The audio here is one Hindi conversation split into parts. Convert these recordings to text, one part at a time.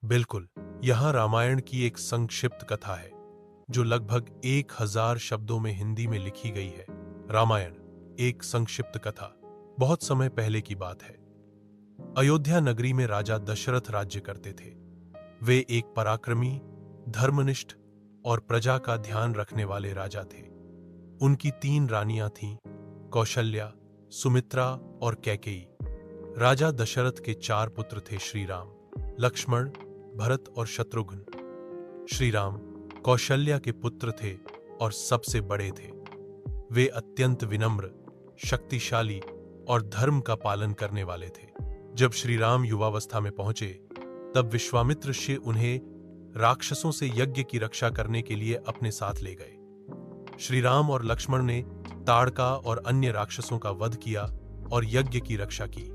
बिल्कुल, यहाँ रामायण की एक संक्षिप्त कथा है जो लगभग 1000 शब्दों में हिंदी में लिखी गई है। रामायण एक संक्षिप्त कथा, बहुत समय पहले की बात है। अयोध्या नगरी में राजा दशरथ राज्य करते थे। वे एक पराक्रमी, धर्मनिष्ठ और प्रजा का ध्यान रखने वाले राजा थे। उनकी 3 रानियां थीं, कौशल्या, सुमित्रा और कैकेयी। राजा दशरथ के 4 पुत्र थे, श्री राम, लक्ष्मण, भरत और शत्रुघ्न। श्री राम कौशल्या के पुत्र थे और सबसे बड़े थे। वे अत्यंत विनम्र, शक्तिशाली और धर्म का पालन करने वाले थे। जब श्री राम युवावस्था में पहुंचे, तब विश्वामित्र ऋषि उन्हें राक्षसों से यज्ञ की रक्षा करने के लिए अपने साथ ले गए। श्री राम और लक्ष्मण ने ताड़का और अन्य राक्षसों का वध किया और यज्ञ की रक्षा की।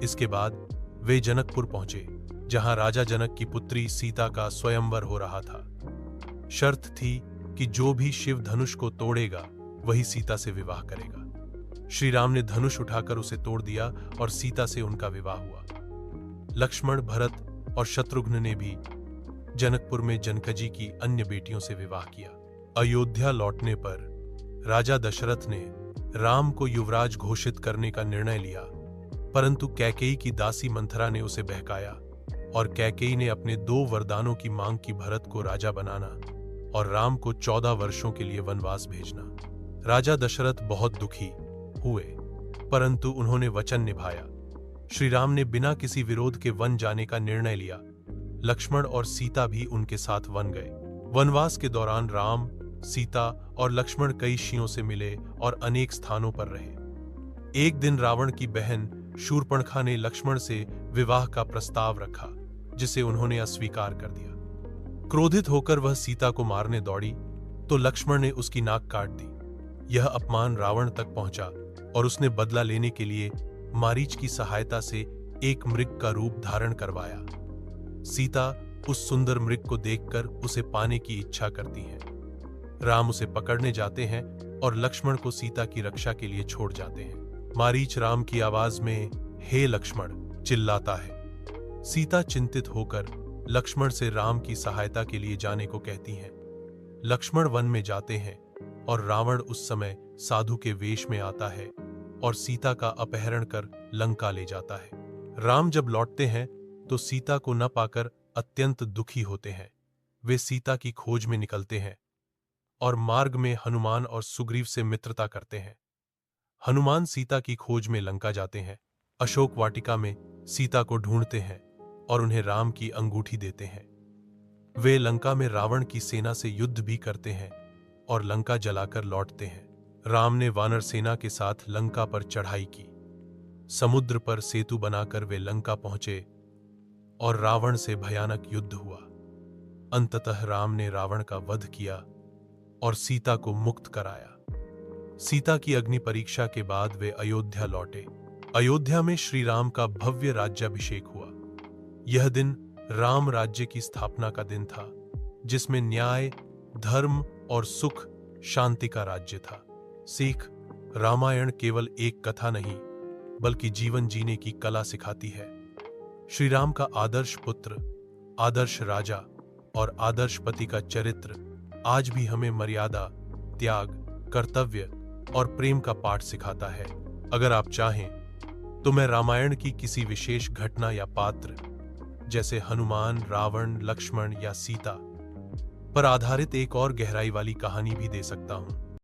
इसके बाद वे जनकपुर पहुंचे, जहां राजा जनक की पुत्री सीता का स्वयंवर हो रहा था। शर्त थी कि जो भी शिव धनुष को तोड़ेगा वही सीता से विवाह करेगा। श्री राम ने धनुष उठाकर उसे तोड़ दिया और सीता से उनका विवाह हुआ। लक्ष्मण, भरत और शत्रुघ्न ने भी जनकपुर में जनकजी की अन्य बेटियों से विवाह किया। अयोध्या लौटने पर राजा दशरथ ने राम को युवराज घोषित करने का निर्णय लिया, परंतु कैकेयी की दासी मंथरा ने उसे बहकाया और कैकेयी ने अपने 2 वरदानों की मांग की, भरत को राजा बनाना और राम को 14 वर्षों के लिए वनवास भेजना। राजा दशरथ बहुत दुखी हुए, परंतु उन्होंने वचन निभाया। श्री राम ने बिना किसी विरोध के वन जाने का निर्णय लिया। लक्ष्मण और सीता भी उनके साथ वन गए। वनवास के दौरान राम, सीता और लक्ष्मण कई ऋषियों से मिले और अनेक स्थानों पर रहे। एक दिन रावण की बहन शूर्पणखा ने लक्ष्मण से विवाह का प्रस्ताव रखा, जिसे उन्होंने अस्वीकार कर दिया। क्रोधित होकर वह सीता को मारने दौड़ी, तो लक्ष्मण ने उसकी नाक काट दी। यह अपमान रावण तक पहुंचा और उसने बदला लेने के लिए मारीच की सहायता से एक मृग का रूप धारण करवाया। सीता उस सुंदर मृग को देखकर उसे पाने की इच्छा करती है। राम उसे पकड़ने जाते हैं और लक्ष्मण को सीता की रक्षा के लिए छोड़ जाते हैं। मारीच राम की आवाज में हे लक्ष्मण चिल्लाता है। सीता चिंतित होकर लक्ष्मण से राम की सहायता के लिए जाने को कहती हैं। लक्ष्मण वन में जाते हैं और रावण उस समय साधु के वेश में आता है और सीता का अपहरण कर लंका ले जाता है। राम जब लौटते हैं तो सीता को न पाकर अत्यंत दुखी होते हैं। वे सीता की खोज में निकलते हैं और मार्ग में हनुमान और सुग्रीव से मित्रता करते हैं। हनुमान सीता की खोज में लंका जाते हैं। अशोक वाटिका में सीता को ढूंढते हैं और उन्हें राम की अंगूठी देते हैं। वे लंका में रावण की सेना से युद्ध भी करते हैं और लंका जलाकर लौटते हैं। राम ने वानर सेना के साथ लंका पर चढ़ाई की। समुद्र पर सेतु बनाकर वे लंका पहुंचे और रावण से भयानक युद्ध हुआ। अंततः राम ने रावण का वध किया और सीता को मुक्त कराया। सीता की अग्नि परीक्षा के बाद वे अयोध्या लौटे। अयोध्या में श्री राम का भव्य राज्याभिषेक हुआ। यह दिन राम राज्य की स्थापना का दिन था, जिसमें न्याय, धर्म और सुख शांति का राज्य था। सीख, रामायण केवल एक कथा नहीं, बल्कि जीवन जीने की कला सिखाती है। श्री राम का आदर्श पुत्र, आदर्श राजा और आदर्श पति का चरित्र आज भी हमें मर्यादा, त्याग, कर्तव्य और प्रेम का पाठ सिखाता है। अगर आप चाहें तो मैं रामायण की किसी विशेष घटना या पात्र, जैसे हनुमान, रावण, लक्ष्मण या सीता, पर आधारित एक और गहराई वाली कहानी भी दे सकता हूं।